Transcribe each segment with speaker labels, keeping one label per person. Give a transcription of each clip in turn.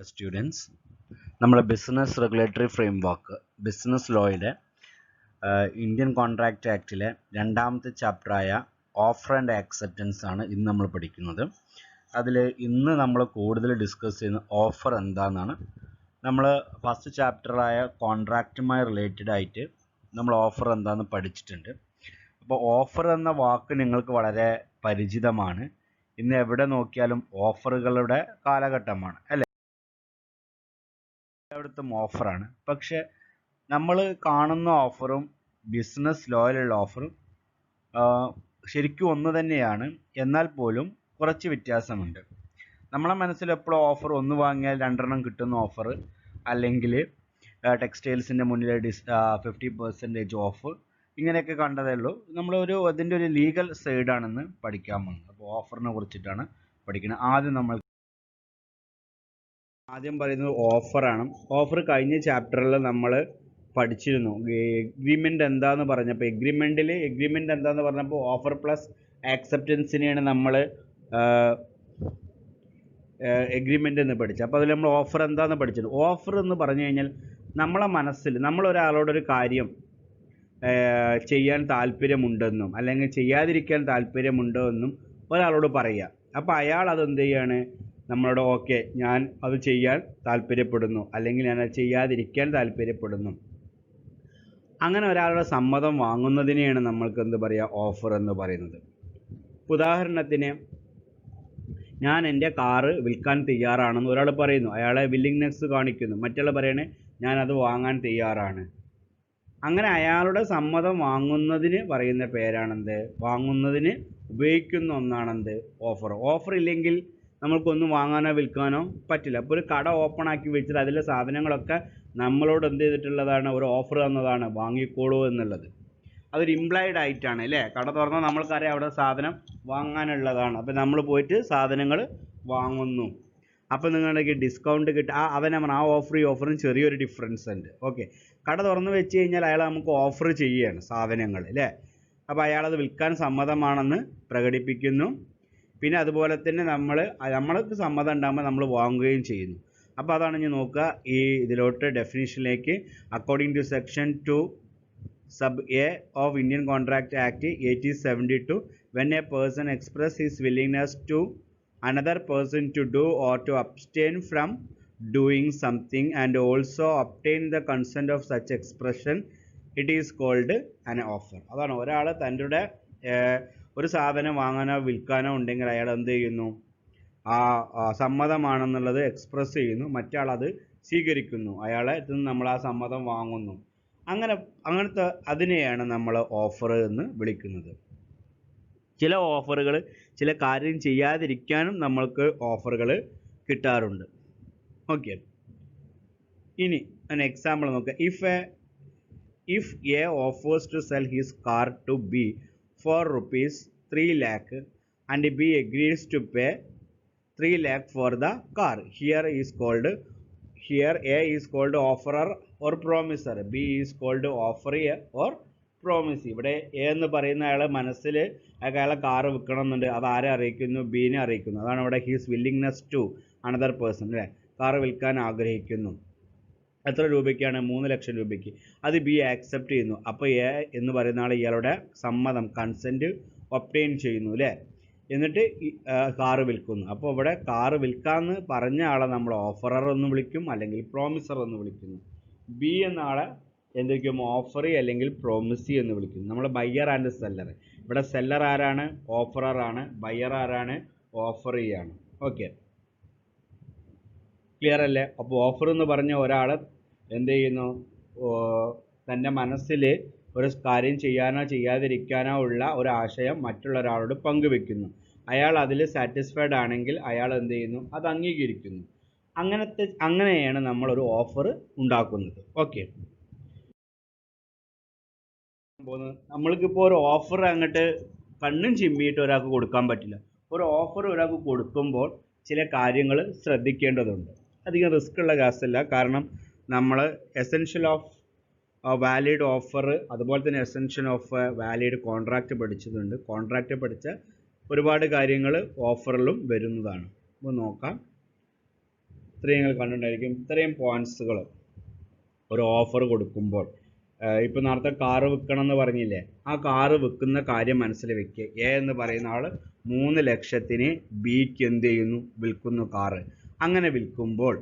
Speaker 1: Students, നമ്മുടെ business regulatory framework business ലോയുടെ Indian contract ആക്റ്റിലെ രണ്ടാമത്തെ ചാപ്റ്ററായ ഓഫർ ആൻഡ് ആക്സെപ്റ്റൻസ് ആണ് ഇന്ന് നമ്മൾ പഠിക്കുന്നത്. അതിൽ ഇന്ന് നമ്മൾ കൂടുതൽ ഡിസ്കസ് ചെയ്യുന്ന ഓഫർ എന്താണെന്നാണ്. നമ്മൾ ഫസ്റ്റ് ചാപ്റ്ററായ കോൺട്രാക്റ്റുമായി റിലേറ്റഡ് ആയിട്ട് നമ്മൾ ഓഫർ എന്താണെന്ന് പഠിച്ചിട്ടുണ്ട്. അപ്പോൾ ഓഫർ എന്ന വാക്ക് നിങ്ങൾക്ക് വളരെ പരിചിതമാണ്. ഇന്ന് എവിടെ നോക്കിയാലും ഓഫറുകളുടെ കാലഘട്ടമാണ് അല്ലേ? എല്ലായിടത്തും ഓഫറാണ്. പക്ഷെ നമ്മൾ കാണുന്ന ഓഫറും ബിസിനസ് ലോയിലുള്ള ഓഫറും ശരിക്കും ഒന്ന് തന്നെയാണ്. എന്നാൽ പോലും കുറച്ച് വ്യത്യാസമുണ്ട്. നമ്മളെ മനസ്സിൽ എപ്പോഴും ഓഫർ ഒന്ന് വാങ്ങിയാൽ രണ്ടെണ്ണം കിട്ടുന്ന ഓഫർ, അല്ലെങ്കിൽ ടെക്സ്റ്റൈൽസിൻ്റെ മുന്നിൽ 50% ഓഫ്, ഇങ്ങനെയൊക്കെ കണ്ടതേ ഉള്ളൂ. നമ്മളൊരു അതിൻ്റെ ഒരു ലീഗൽ സൈഡാണെന്ന് പഠിക്കാൻ വന്നത്. അപ്പോൾ ഓഫറിനെ കുറിച്ചിട്ടാണ് പഠിക്കുന്നത്. ആദ്യം പറയുന്നത് ഓഫറാണ്. ഓഫർ കഴിഞ്ഞ ചാപ്റ്ററിൽ നമ്മൾ പഠിച്ചിരുന്നു. എഗ്രിമെൻ്റ് എന്താന്ന് പറഞ്ഞപ്പോൾ എഗ്രിമെൻ്റ് എന്താന്ന് പറഞ്ഞപ്പോൾ ഓഫർ പ്ലസ് ആക്സെപ്റ്റൻസിനെയാണ് നമ്മൾ എഗ്രിമെൻ്റ് എന്ന് പഠിച്ചത്. അപ്പോൾ അതിൽ നമ്മൾ ഓഫർ എന്താന്ന് പഠിച്ചത്. ഓഫർ എന്ന് പറഞ്ഞു കഴിഞ്ഞാൽ നമ്മളെ മനസ്സിൽ നമ്മളൊരാളോടൊരു കാര്യം ചെയ്യാൻ താല്പര്യമുണ്ടെന്നും അല്ലെങ്കിൽ ചെയ്യാതിരിക്കാൻ താല്പര്യമുണ്ടോ എന്നും ഒരാളോട് പറയുക. അപ്പോൾ അയാൾ അതെന്ത് ചെയ്യാണ്, നമ്മളോട് ഓക്കെ ഞാൻ അത് ചെയ്യാൻ താല്പര്യപ്പെടുന്നു, അല്ലെങ്കിൽ ഞാൻ അത് ചെയ്യാതിരിക്കാൻ താല്പര്യപ്പെടുന്നു, അങ്ങനെ ഒരാളുടെ സമ്മതം വാങ്ങുന്നതിനെയാണ് നമ്മൾക്ക് എന്ത് പറയുക, ഓഫർ എന്ന് പറയുന്നത്. ഉദാഹരണത്തിന്, ഞാൻ എൻ്റെ കാറ് വിൽക്കാൻ തയ്യാറാണെന്ന് ഒരാൾ പറയുന്നു, അയാളെ വില്ലിങ്നെസ് കാണിക്കുന്നു. മറ്റുള്ള പറയണേ ഞാനത് വാങ്ങാൻ തയ്യാറാണ്. അങ്ങനെ അയാളുടെ സമ്മതം വാങ്ങുന്നതിന് പറയുന്ന പേരാണെന്ത്, വാങ്ങുന്നതിന് ഉപയോഗിക്കുന്ന ഒന്നാണെന്ത്, ഓഫർ. ഓഫർ ഇല്ലെങ്കിൽ നമ്മൾക്കൊന്നും വാങ്ങാനോ വിൽക്കാനോ പറ്റില്ല. അപ്പോൾ ഒരു കട ഓപ്പൺ ആക്കി വെച്ചിട്ട് അതിലെ സാധനങ്ങളൊക്കെ നമ്മളോട് എന്ത് ചെയ്തിട്ടുള്ളതാണ്, ഒരു ഓഫർ തന്നതാണ്, വാങ്ങിക്കോളൂ എന്നുള്ളത്. അതൊരു ഇംപ്ലൈഡ് ആയിട്ടാണ് അല്ലേ. കട തുറന്നാൽ നമ്മൾക്കറിയാം അവിടെ സാധനം വാങ്ങാനുള്ളതാണ്. അപ്പോൾ നമ്മൾ പോയിട്ട് സാധനങ്ങൾ വാങ്ങുന്നു. അപ്പോൾ നിങ്ങളുടെ ഡിസ്കൗണ്ട് കിട്ടുക. അവനെ ആ ഓഫറും ചെറിയൊരു ഡിഫറൻസ് ഉണ്ട്. ഓക്കെ, കട തുറന്ന് വെച്ച് കഴിഞ്ഞാൽ അയാൾ നമുക്ക് ഓഫർ ചെയ്യുകയാണ് സാധനങ്ങൾ അല്ലേ. അപ്പോൾ അയാളത് വിൽക്കാൻ സമ്മതമാണെന്ന് പ്രകടിപ്പിക്കുന്നു. പിന്നെ അതുപോലെ തന്നെ നമ്മൾക്ക് സമ്മതം ഉണ്ടാകുമ്പോൾ നമ്മൾ വാങ്ങുകയും ചെയ്യുന്നു. അപ്പോൾ അതാണ് ഞാൻ നോക്കുക ഈ ഇതിലോട്ട് ഡെഫിനിഷനിലേക്ക്. According to section 2 sub a of Indian contract act 1872, when a person express his willingness to another person to do or to abstain from doing something and also obtain the consent of such expression, it is called an offer. അതാണ് ഒരാൾ തൻ്റെ ഒരു സാധനം വാങ്ങാനോ വിൽക്കാനോ ഉണ്ടെങ്കിൽ അയാൾ എന്ത് ചെയ്യുന്നു, ആ സമ്മതമാണെന്നുള്ളത് എക്സ്പ്രസ് ചെയ്യുന്നു, മറ്റാൾ അത് സ്വീകരിക്കുന്നു, അയാളെ നിന്ന് നമ്മൾ ആ സമ്മതം വാങ്ങുന്നു. അങ്ങനത്തെ അതിനെയാണ് നമ്മൾ ഓഫർ എന്ന് വിളിക്കുന്നത്. ചില ഓഫറുകൾ ചില കാര്യം ചെയ്യാതിരിക്കാനും നമ്മൾക്ക് ഓഫറുകൾ കിട്ടാറുണ്ട്. ഓക്കെ, ഇനി ഒരു എക്സാമ്പിൾ നോക്കുക. If A offers to sell his car to be for rupees 3 lakh and B agrees to pay 3 lakh for the car. Here A is called offerer or promiser, B is called offeree or promisee. ഇവിടെ A എന്ന് പറയുന്ന അയാളെ മനസ്സിൽ അയാളെ car വിൽക്കണം എന്നുണ്ട്. അത് ആരെ അറിയിക്കുന്നു, ബീനെ അറിയിക്കുന്നു. അതാണ് ഇവിടെ his willingness to another person അല്ലേ. കാറ് വിൽക്കാൻ ആഗ്രഹിക്കുന്നു. എത്ര രൂപയ്ക്കാണ്, 3 ലക്ഷം രൂപയ്ക്ക്. അത് ബി ആക്സെപ്റ്റ് ചെയ്യുന്നു. അപ്പോൾ എ എന്ന് പറയുന്ന ആൾ ഇയാളുടെ സമ്മതം, കൺസെൻറ്റ് ഒബ്റ്റെയിൻ ചെയ്യുന്നു അല്ലേ. എന്നിട്ട് കാറ് വിൽക്കുന്നു. അപ്പോൾ ഇവിടെ കാറ് വിൽക്കാമെന്ന് പറഞ്ഞ ആളെ നമ്മൾ ഓഫറർ എന്ന് വിളിക്കും, അല്ലെങ്കിൽ പ്രോമിസർ എന്ന് വിളിക്കുന്നു. ബി എന്ന ആളെ എന്തൊക്കെയും ഓഫറി അല്ലെങ്കിൽ പ്രോമിസി എന്ന് വിളിക്കുന്നു. നമ്മൾ ബയ്യർ ആൻഡ് സെല്ലർ. ഇവിടെ സെല്ലർ ആരാണ്, ഓഫറർ ആണ്. ബയ്യർ ആരാണ്, ഓഫറി ആണ്. ഓക്കെ, ക്ലിയർ അല്ലേ. അപ്പോൾ ഓഫർ എന്ന് പറഞ്ഞ ഒരാൾ എന്ത് ചെയ്യുന്നു, തൻ്റെ മനസ്സിൽ ഒരു കാര്യം ചെയ്യാനോ ചെയ്യാതിരിക്കാനോ ഉള്ള ഒരു ആശയം മറ്റുള്ള ഒരാളോട് പങ്കുവെക്കുന്നു. അയാൾ അതിൽ സാറ്റിസ്ഫൈഡ് ആണെങ്കിൽ അയാൾ എന്ത് ചെയ്യുന്നു, അത് അംഗീകരിക്കുന്നു. അങ്ങനെയാണ് നമ്മളൊരു ഓഫർ ഉണ്ടാക്കുന്നത്. ഓക്കെ, നമ്മൾക്കിപ്പോൾ ഒരു ഓഫർ അങ്ങോട്ട് കണ്ണും ചിമ്മിയിട്ട് ഒരാൾക്ക് കൊടുക്കാൻ പറ്റില്ല. ഒരു ഓഫർ ഒരാൾക്ക് കൊടുക്കുമ്പോൾ ചില കാര്യങ്ങൾ ശ്രദ്ധിക്കേണ്ടതുണ്ട്. അധികം റിസ്ക് ഉള്ള കേസല്ല. കാരണം നമ്മൾ എസെൻഷ്യൽ ഓഫ് വാലിഡ് ഓഫർ, അതുപോലെ തന്നെ എസെൻഷ്യൽ ഓഫ് വാലിഡ് കോൺട്രാക്റ്റ് പഠിച്ചിട്ടുണ്ട്. കോൺട്രാക്റ്റ് പഠിച്ച ഒരുപാട് കാര്യങ്ങൾ ഓഫറിലും വരുന്നതാണ്. അപ്പോൾ നോക്കാം. ഇത്രയും നിങ്ങൾ കണ്ടിട്ടുണ്ടായിരിക്കും. ഇത്രയും പോയിന്റ്സുകൾ ഒരു ഓഫർ കൊടുക്കുമ്പോൾ, ഇപ്പോൾ നേരത്തെ കാറ് വിൽക്കണം എന്ന് പറഞ്ഞില്ലേ, ആ കാറ് വിൽക്കുന്ന കാര്യം മനസ്സിൽ വെക്കുക. എ എന്ന് പറയുന്ന ആൾ 3 ലക്ഷത്തിന് ബിക്ക് എന്ത് ചെയ്യുന്നു, വിൽക്കുന്നു കാറ്. അങ്ങനെ വിൽക്കുമ്പോൾ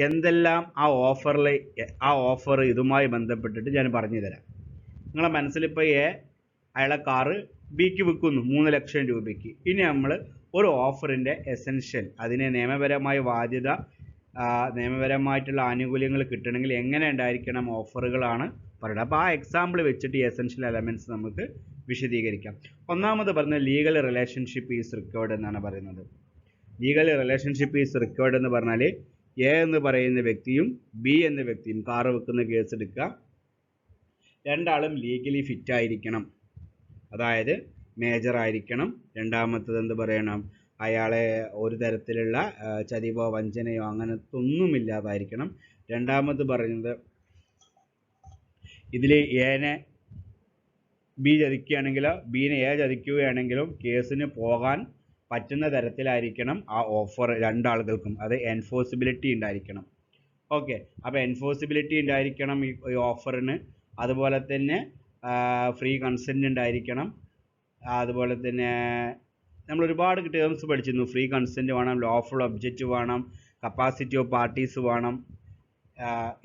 Speaker 1: എന്തെല്ലാം ആ ഓഫർ ഇതുമായി ബന്ധപ്പെട്ടിട്ട് ഞാൻ പറഞ്ഞു തരാം. നിങ്ങളെ മനസ്സിലിപ്പോൾ അയാളെ കാറ് ബിക്ക് വിൽക്കുന്നു 3 ലക്ഷം രൂപയ്ക്ക്. ഇനി നമ്മൾ ഒരു ഓഫറിൻ്റെ എസെൻഷ്യൽ, അതിന് നിയമപരമായ ബാധ്യത, നിയമപരമായിട്ടുള്ള ആനുകൂല്യങ്ങൾ കിട്ടണമെങ്കിൽ എങ്ങനെ ഉണ്ടായിരിക്കണം ഓഫറുകളാണ് പറയുന്നത്. അപ്പോൾ ആ എക്സാമ്പിൾ വെച്ചിട്ട് ഈ എസെൻഷ്യൽ എലമെൻറ്റ്സ് നമുക്ക് വിശദീകരിക്കാം. ഒന്നാമത് പറഞ്ഞ ലീഗൽ റിലേഷൻഷിപ്പ് ഈസ് റിക്വയർഡ് എന്നാണ് പറയുന്നത്. ലീഗൽ റിലേഷൻഷിപ്പ് ഈസ് റിക്വയർഡ് എന്ന് പറഞ്ഞാൽ എ എന്ന് പറയുന്ന വ്യക്തിയും ബി എന്ന വ്യക്തിയും കാറ് വെക്കുന്ന കേസ് എടുക്കുക, രണ്ടാളും ലീഗലി ഫിറ്റ് ആയിരിക്കണം. അതായത് മേജർ ആയിരിക്കണം. രണ്ടാമത്തത് എന്ത് പറയണം, അയാളെ ഒരു തരത്തിലുള്ള ചതിവോ വഞ്ചനയോ അങ്ങനത്തെ ഒന്നുമില്ലാതായിരിക്കണം. രണ്ടാമത് പറയുന്നത്, ഇതിൽ എനെ ബി ചതിക്കുകയാണെങ്കിലോ ബീനെ എ ചതിക്കുകയാണെങ്കിലും കേസിന് പോകാൻ പറ്റുന്ന തരത്തിലായിരിക്കണം ആ ഓഫർ രണ്ടാളുകൾക്കും. അത് എൻഫോഴ്സിബിലിറ്റി ഉണ്ടായിരിക്കണം. ഓക്കെ, അപ്പോൾ എൻഫോഴ്സിബിലിറ്റി ഉണ്ടായിരിക്കണം ഈ ഓഫറിന്. അതുപോലെ തന്നെ ഫ്രീ കൺസെൻറ്റ് ഉണ്ടായിരിക്കണം. അതുപോലെ തന്നെ നമ്മൾ ഒരുപാട് ടേംസ് പഠിച്ചിരുന്നു. ഫ്രീ കൺസെൻറ്റ് വേണം, ലോഫുൾ ഒബ്ജക്റ്റ് വേണം, കപ്പാസിറ്റി ഓഫ് പാർട്ടീസ് വേണം.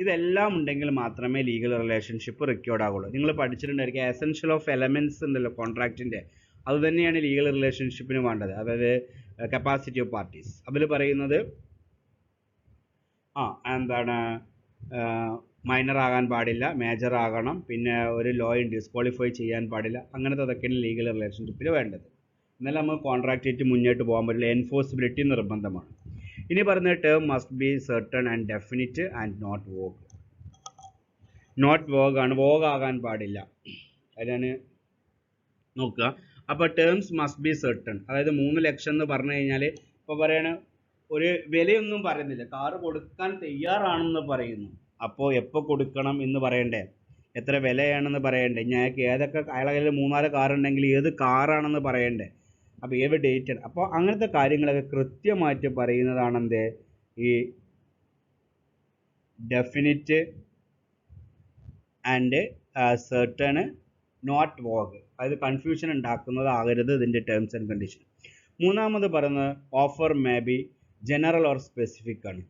Speaker 1: ഇതെല്ലാം ഉണ്ടെങ്കിൽ മാത്രമേ ലീഗൽ റിലേഷൻഷിപ്പ് റിക്വയർഡ് ആകുള്ളൂ. നിങ്ങൾ പഠിച്ചിട്ടുണ്ടായിരിക്കും എസെൻഷ്യൽ ഓഫ് എലമെൻറ്റ്സ് ഉണ്ടല്ലോ കോൺട്രാക്റ്റിൻ്റെ, അതുതന്നെയാണ് ലീഗൽ റിലേഷൻഷിപ്പിന് വേണ്ടത്. അതായത് കപ്പാസിറ്റി ഓഫ് പാർട്ടീസ്, അതിൽ പറയുന്നത് എന്താണ്, മൈനർ ആകാൻ പാടില്ല, മേജർ ആകണം, പിന്നെ ഒരു ലോയും ഡിസ്ക്വാളിഫൈ ചെയ്യാൻ പാടില്ല. അങ്ങനത്തെ അതൊക്കെയാണ് ലീഗൽ റിലേഷൻഷിപ്പിൽ വേണ്ടത്. എന്നാലും നമുക്ക് കോൺട്രാക്റ്റ് മുന്നോട്ട് പോകാൻ പറ്റില്ല. എൻഫോഴ്സിബിലിറ്റി നിർബന്ധമാണ്. ഇനി പറയുന്ന term must be certain and definite and not vague. Not vague ആണ്, വോഗ് ആകാൻ പാടില്ല. അതിനാണ് നോക്കുക. അപ്പോൾ ടേംസ് മസ്റ്റ് ബി സർട്ടൺ, അതായത് 3 ലക്ഷം എന്ന് പറഞ്ഞു കഴിഞ്ഞാൽ ഇപ്പോൾ പറയണ ഒരു വിലയൊന്നും പറയുന്നില്ല, കാറ് കൊടുക്കാൻ തയ്യാറാണെന്ന് പറയുന്നു. അപ്പോൾ എപ്പോൾ കൊടുക്കണം എന്ന് പറയണ്ടേ, എത്ര വിലയാണെന്ന് പറയണ്ടേ, ഞങ്ങൾക്ക് അയാളെ കയ്യിൽ 3-4 കാറുണ്ടെങ്കിൽ ഏത് കാറാണെന്ന് പറയണ്ടേ, അപ്പോൾ ഏത് ഡേറ്റ്. അപ്പോൾ അങ്ങനത്തെ കാര്യങ്ങളൊക്കെ കൃത്യമായിട്ട് പറയുന്നതാണ് എന്ത്, ഈ definite and certain not vague. അതായത് കൺഫ്യൂഷൻ ഉണ്ടാക്കുന്നതാകരുത് ഇതിൻ്റെ ടേംസ് ആൻഡ് കണ്ടീഷൻ. മൂന്നാമത് പറയുന്നത് offer may be general or specific ആണ്.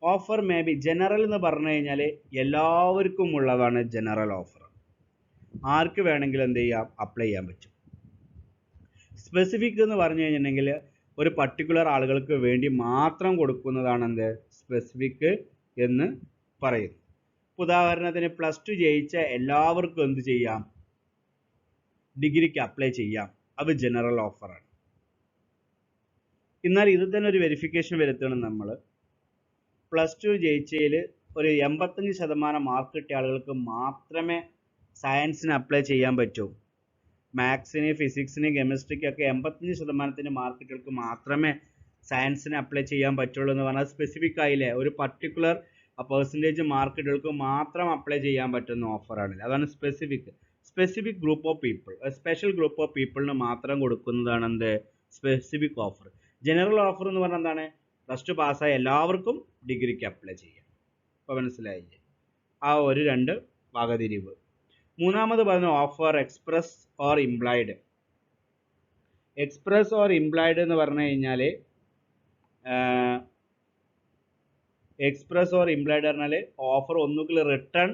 Speaker 1: ഓഫർ മേ ബി ജനറൽ എന്ന് പറഞ്ഞു കഴിഞ്ഞാൽ എല്ലാവർക്കും ഉള്ളതാണ് ജനറൽ ഓഫർ, ആർക്ക് വേണമെങ്കിലും എന്ത് ചെയ്യാം, അപ്ലൈ ചെയ്യാൻ പറ്റും. സ്പെസിഫിക് എന്ന് പറഞ്ഞു കഴിഞ്ഞിട്ടുണ്ടെങ്കിൽ ഒരു പർട്ടിക്കുലർ ആളുകൾക്ക് വേണ്ടി മാത്രം കൊടുക്കുന്നതാണ് എന്ത്, സ്പെസിഫിക് എന്ന് പറയുന്നു. ഉദാഹരണത്തിന് +2 ജയിച്ച എല്ലാവർക്കും എന്ത് ചെയ്യാം, ഡിഗ്രിക്ക് അപ്ലൈ ചെയ്യാം. അത് ജനറൽ ഓഫറാണ്. എന്നാൽ ഇത് തന്നെ ഒരു വെരിഫിക്കേഷൻ വരുത്തണം. നമ്മൾ +2 ജയിച്ചതിൽ ഒരു 85% മാർക്ക് കിട്ടിയ ആളുകൾക്ക് മാത്രമേ സയൻസിന് അപ്ലൈ ചെയ്യാൻ പറ്റൂ. മാത്സിന്, ഫിസിക്സിന്, കെമിസ്ട്രിക്കൊക്കെ 85% മാർക്ക് കിട്ടിയവർക്ക് മാത്രമേ സയൻസിന് അപ്ലൈ ചെയ്യാൻ പറ്റുള്ളൂ എന്ന് പറഞ്ഞാൽ സ്പെസിഫിക് ആയില്ലേ. ഒരു പർട്ടിക്കുലർ പെർസെൻറ്റേജ് മാർക്ക് കിട്ടിയവർക്ക് മാത്രം അപ്ലൈ ചെയ്യാൻ പറ്റുന്ന ഓഫറാണ്. അതാണ് specific. Specific group of people, special group of പീപ്പിളിന് മാത്രം കൊടുക്കുന്നതാണ് എന്ത്, സ്പെസിഫിക് ഓഫർ. ജനറൽ ഓഫർ എന്ന് പറഞ്ഞാൽ എന്താണ്, +2 പാസ്സായ എല്ലാവർക്കും ഡിഗ്രിക്ക് അപ്ലൈ ചെയ്യാം. ഇപ്പോൾ മനസ്സിലായില്ലേ ആ ഒരു 2 വകതിരിവ്. മൂന്നാമത് പറഞ്ഞ offer express or implied. Express or implied എന്ന് പറഞ്ഞു കഴിഞ്ഞാൽ എക്സ്പ്രസ് ഓർ ഇംപ്ലൈഡ് പറഞ്ഞാൽ ഓഫർ ഒന്നുകിൽ റിട്ടേൺ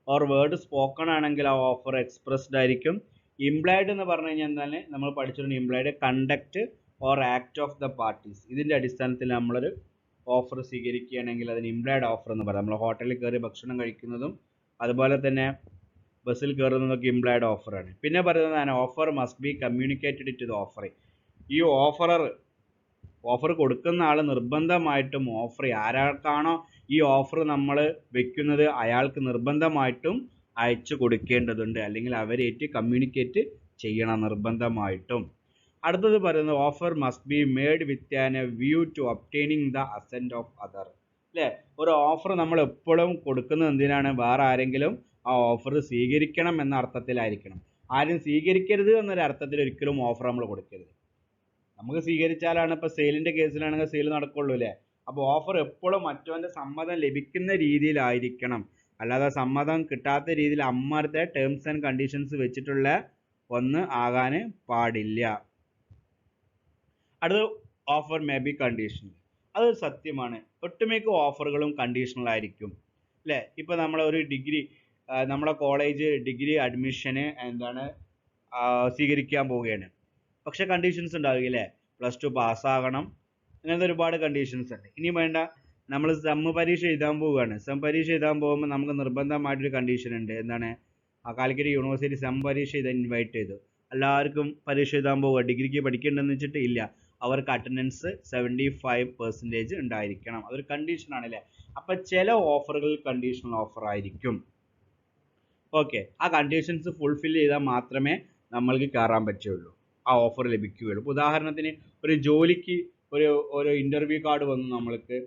Speaker 1: ഓർ വേർഡ് സ്പോക്കൺ ആണെങ്കിൽ ആ ഓഫർ എക്സ്പ്രസ്ഡ് ആയിരിക്കും. ഇംപ്ലൈഡ് എന്ന് പറഞ്ഞു കഴിഞ്ഞാൽ എന്താണ്, നമ്മൾ പഠിച്ചിട്ടുണ്ട് implied conduct or act of the parties. ഇതിൻ്റെ അടിസ്ഥാനത്തിൽ നമ്മളൊരു ഓഫർ സ്വീകരിക്കുകയാണെങ്കിൽ അതിന് ഇംപ്ലൈഡ് ഓഫർ എന്ന് പറയാം. നമ്മൾ ഹോട്ടലിൽ കയറി ഭക്ഷണം കഴിക്കുന്നതും അതുപോലെ തന്നെ ബസ്സിൽ കയറുന്നതൊക്കെ ഇംപ്ലൈഡ് ഓഫറാണ്. പിന്നെ പറയുന്നതാണ് offer must be communicated to the offer. ഈ ഓഫർ കൊടുക്കുന്ന ആൾ നിർബന്ധമായിട്ടും ഓഫർ ആരാൾക്കാണോ ഈ ഓഫർ നമ്മൾ വെക്കുന്നത് അയാൾക്ക് നിർബന്ധമായിട്ടും അയച്ചു കൊടുക്കേണ്ടതുണ്ട്, അല്ലെങ്കിൽ അവരേറ്റ് കമ്മ്യൂണിക്കേറ്റ് ചെയ്യണം നിർബന്ധമായിട്ടും. അടുത്തത് പറയുന്നത് offer must be made with an a view to obtaining the assent of other. അല്ലേ, ഒരു ഓഫർ നമ്മൾ എപ്പോഴും കൊടുക്കുന്നത് എന്തിനാണ്, വേറെ ആരെങ്കിലും ആ ഓഫർ സ്വീകരിക്കണം എന്ന അർത്ഥത്തിലായിരിക്കണം. ആരും സ്വീകരിക്കരുത് എന്നൊരു അർത്ഥത്തിൽ ഒരിക്കലും ഓഫർ നമ്മൾ കൊടുക്കരുത്. നമുക്ക് സ്വീകരിച്ചാലാണ്, ഇപ്പോൾ സെയിലിൻ്റെ കേസിലാണെങ്കിൽ സെയിൽ നടക്കുള്ളൂ അല്ലേ. അപ്പോൾ ഓഫർ എപ്പോഴും മറ്റവൻ്റെ സമ്മതം ലഭിക്കുന്ന രീതിയിലായിരിക്കണം, അല്ലാതെ സമ്മതം കിട്ടാത്ത രീതിയിൽ അമ്മത്തെ ടേംസ് ആൻഡ് കണ്ടീഷൻസ് വെച്ചിട്ടുള്ള ഒന്ന് ആകാൻ പാടില്ല. അടുത്ത ഓഫർ മേ ബി കണ്ടീഷണൽ. അത് സത്യമാണ്, ഒട്ടുമിക്ക ഓഫറുകളും കണ്ടീഷണൽ ആയിരിക്കും അല്ലേ. ഇപ്പോൾ നമ്മളൊരു ഡിഗ്രി, നമ്മളെ കോളേജ് ഡിഗ്രി അഡ്മിഷന് സ്വീകരിക്കാൻ പോവുകയാണ്. പക്ഷെ കണ്ടീഷൻസ് ഉണ്ടാവുകയില്ലേ, +2 പാസ്സാകണം, അങ്ങനത്തെ ഒരുപാട് കണ്ടീഷൻസ് ഉണ്ട്. ഇനി വേണ്ട, നമ്മൾ സെം പരീക്ഷ എഴുതാൻ പോവുകയാണ്. സെം പരീക്ഷ എഴുതാൻ പോകുമ്പോൾ നമുക്ക് നിർബന്ധമായിട്ടൊരു കണ്ടീഷൻ ഉണ്ട്. എന്താണ്? കാലിക്കറ്റ് യൂണിവേഴ്സിറ്റി സെം പരീക്ഷ എഴുതാൻ ഇൻവൈറ്റ് ചെയ്തു. എല്ലാവർക്കും പരീക്ഷ എഴുതാൻ പോവുക, ഡിഗ്രിക്ക് പഠിക്കേണ്ടെന്ന് വെച്ചിട്ട് ഇല്ല, അവർക്ക് അറ്റൻഡൻസ് 75% ഉണ്ടായിരിക്കണം. അതൊരു കണ്ടീഷനാണ് അല്ലേ. അപ്പം ചില ഓഫറുകൾ കണ്ടീഷണൽ ഓഫർ ആയിരിക്കും. ഓക്കെ, ആ കണ്ടീഷൻസ് ഫുൾഫിൽ ചെയ്താൽ മാത്രമേ നമ്മൾക്ക് കയറാൻ പറ്റുള്ളൂ, ആ ഓഫർ ലഭിക്കുകയുള്ളൂ. ഉദാഹരണത്തിന് ഒരു ജോലിക്ക് ഒരു ഇൻ്റർവ്യൂ കാർഡ് വന്നു നമ്മൾക്ക്.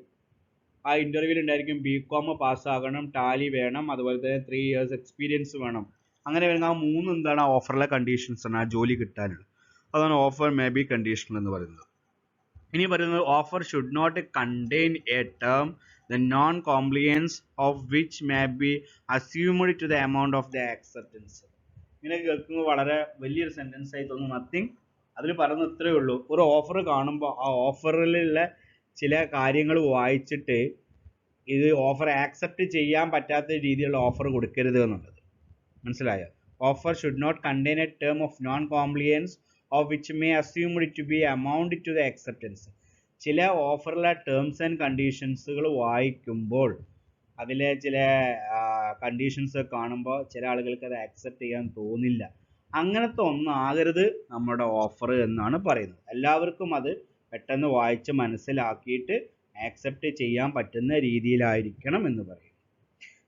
Speaker 1: ആ ഇൻ്റർവ്യൂവിൽ ഉണ്ടായിരിക്കും BCom പാസ്സാകണം, ടാലി വേണം, അതുപോലെ തന്നെ 3 years എക്സ്പീരിയൻസ് വേണം. അങ്ങനെ വരുന്ന ആ 3 എന്താണ് ആ ഓഫറിലെ കണ്ടീഷൻസ് ആണ് ആ ജോലി കിട്ടാനുള്ളത്. അതാണ് ഓഫർ മേ ബി കണ്ടീഷണൽ എന്ന് പറയുന്നത്. ഇനി പറയുന്നത് offer should not contain a term the non compliance of which may be assumed to the amount of the acceptance. ഇങ്ങനെ കേൾക്കുമ്പോൾ വളരെ വലിയൊരു സെൻറ്റൻസ് ആയി തോന്നും. നത്തിങ്, അതിൽ പറയുന്നത് ഇത്രയേ ഉള്ളൂ. ഒരു ഓഫർ കാണുമ്പോൾ ആ ഓഫറിലുള്ള ചില കാര്യങ്ങൾ വായിച്ചിട്ട് ഇത് ഓഫർ ആക്സെപ്റ്റ് ചെയ്യാൻ പറ്റാത്ത രീതിയിലുള്ള ഓഫർ കൊടുക്കരുത് എന്നുള്ളത് മനസ്സിലായോ. Offer should not contain a term of non compliance of which may assumed to be amount to the acceptance. ചില ഓഫറിലെ ടേംസ് ആൻഡ് കണ്ടീഷൻസുകൾ വായിക്കുമ്പോൾ അതിലെ ചില കണ്ടീഷൻസ് കാണുമ്പോൾ ചില ആളുകൾക്ക് അത് ആക്സെപ്റ്റ് ചെയ്യാൻ തോന്നില്ല. അങ്ങനത്തെ ഒന്നാകരുത് നമ്മുടെ ഓഫർ എന്നാണ് പറയുന്നത്. എല്ലാവർക്കും അത് പെട്ടെന്ന് വായിച്ച് മനസ്സിലാക്കിയിട്ട് ആക്സെപ്റ്റ് ചെയ്യാൻ പറ്റുന്ന രീതിയിലായിരിക്കണം എന്ന് പറയും.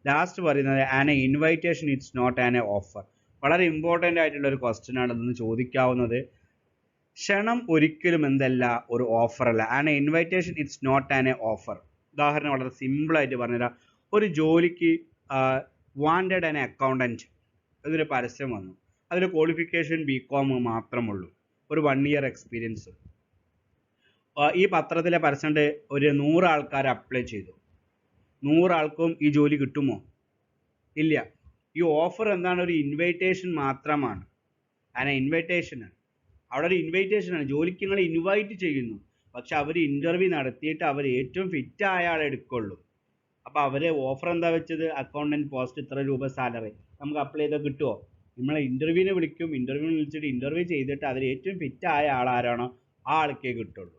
Speaker 1: ലാസ്റ്റ് പറയുന്നത് an a invitation it's not an a offer. വളരെ ഇമ്പോർട്ടൻ്റ് ആയിട്ടുള്ള ഒരു ക്വസ്റ്റ്യൻ ആണ് ഇതെന്ന് ചോദിക്കാവുന്നത്. ക്ഷണം ഒരിക്കലും എന്തല്ല, ഒരു ഓഫർ അല്ല. An a invitation it's not an a offer. ഉദാഹരണം വളരെ സിമ്പിളായിട്ട് പറഞ്ഞുതരാം. ഒരു ജോലിക്ക് വാണ്ടഡ് ആൻ അക്കൗണ്ടൻറ്റ് എന്നൊരു പരസ്യം വന്നു. അതിൽ ക്വാളിഫിക്കേഷൻ BCom മാത്രമുള്ളൂ, ഒരു 1 year എക്സ്പീരിയൻസ്. ഈ പത്രത്തിലെ പരസ്യണ്ട് ഒരു 100 ആൾക്കാർ അപ്ലൈ ചെയ്തു. 100 ആൾക്കും ഈ ജോലി കിട്ടുമോ? ഇല്ല. ഈ ഓഫർ എന്താണ്? ഒരു ഇൻവൈറ്റേഷൻ മാത്രമാണ്. അങ്ങനെ ഇൻവൈറ്റേഷനാണ്, അവിടെ ഒരു ഇൻവൈറ്റേഷനാണ്. ജോലിക്ക് നിങ്ങൾ ഇൻവൈറ്റ് ചെയ്യുന്നു, പക്ഷെ അവർ ഇൻ്റർവ്യൂ നടത്തിയിട്ട് അവർ ഏറ്റവും ഫിറ്റ് ആയ ആളെ എടുക്കുള്ളൂ. അപ്പോൾ അവർ ഓഫർ എന്താ വെച്ചത്? അക്കൗണ്ടൻറ്റ് പോസ്റ്റ്, ഇത്ര രൂപ സാലറി, നമുക്ക് അപ്ലൈ ചെയ്താൽ കിട്ടുമോ? നമ്മളെ ഇൻ്റർവ്യൂവിന് വിളിക്കും, ഇൻ്റർവ്യൂവിന് വിളിച്ചിട്ട് ഇൻ്റർവ്യൂ ചെയ്തിട്ട് അതിൽ ഏറ്റവും ഫിറ്റ് ആയ ആളാരാണോ ആ ആൾക്കേ കിട്ടുള്ളൂ.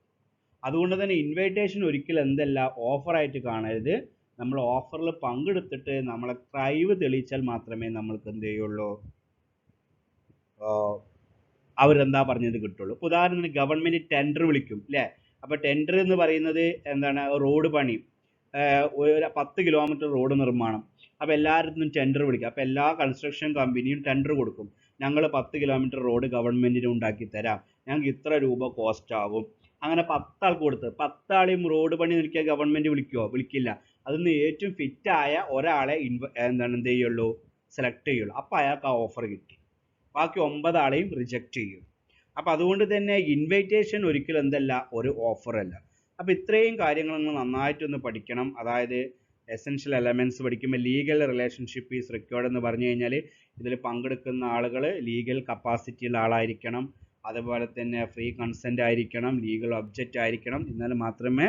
Speaker 1: അതുകൊണ്ട് തന്നെ ഇൻവൈറ്റേഷൻ ഒരിക്കലും എന്തല്ല, ഓഫറായിട്ട് കാണരുത്. നമ്മൾ ഓഫറിൽ പങ്കെടുത്തിട്ട് നമ്മളെ കഴിവ് തെളിയിച്ചാൽ മാത്രമേ നമ്മൾക്ക് എന്ത് ചെയ്യുള്ളൂ, അവരെന്താ പറഞ്ഞത് കിട്ടുള്ളൂ. ഇപ്പോൾ ഉദാഹരണത്തിന് ഗവൺമെൻറ് ടെൻഡർ വിളിക്കും അല്ലേ. അപ്പോൾ ടെൻഡർ എന്ന് പറയുന്നത് എന്താണ്? റോഡ് പണി, ഒരു 10 കിലോമീറ്റർ റോഡ് നിർമ്മാണം. അപ്പോൾ എല്ലാവരും ടെൻഡർ വിളിക്കും. അപ്പോൾ എല്ലാ കൺസ്ട്രക്ഷൻ കമ്പനിയും ടെൻഡർ കൊടുക്കും. ഞങ്ങൾ 10 കിലോമീറ്റർ റോഡ് ഗവൺമെൻറ്റിന് ഉണ്ടാക്കി തരാം, ഞങ്ങൾക്ക് ഇത്ര രൂപ കോസ്റ്റ് ആകും. അങ്ങനെ 10 ആൾക്ക് കൊടുത്ത് 10 ആളെയും റോഡ് പണി നിൽക്കിയാൽ ഗവൺമെൻറ് വിളിക്കുമോ? വിളിക്കില്ല. അതിൽ ഏറ്റവും ഫിറ്റായ ഒരാളെ എന്ത് ചെയ്യുള്ളൂ, സെലക്ട് ചെയ്യുള്ളൂ. അപ്പോൾ അയാൾക്ക് ആ ഓഫർ കിട്ടി, ബാക്കി 9 ആളെയും റിജക്റ്റ് ചെയ്യും. അപ്പോൾ അതുകൊണ്ട് തന്നെ ഇൻവൈറ്റേഷൻ ഒരിക്കലും എന്തല്ല, ഒരു ഓഫർ അല്ല. അപ്പോൾ ഇത്രയും കാര്യങ്ങൾ നിങ്ങൾ നന്നായിട്ടൊന്ന് പഠിക്കണം. അതായത് എസെൻഷ്യൽ എലമെൻറ്റ്സ് പഠിക്കുമ്പോൾ ലീഗൽ റിലേഷൻഷിപ്പ് ഈസ് റിക്വയർഡ് എന്ന് പറഞ്ഞു കഴിഞ്ഞാൽ ഇതിൽ പങ്കെടുക്കുന്ന ആളുകൾ ലീഗൽ കപ്പാസിറ്റിയുള്ള ആളായിരിക്കണം, അതുപോലെ തന്നെ ഫ്രീ കൺസെൻ്റ് ആയിരിക്കണം, ലീഗൽ ഒബ്ജക്റ്റ് ആയിരിക്കണം. എന്നാൽ മാത്രമേ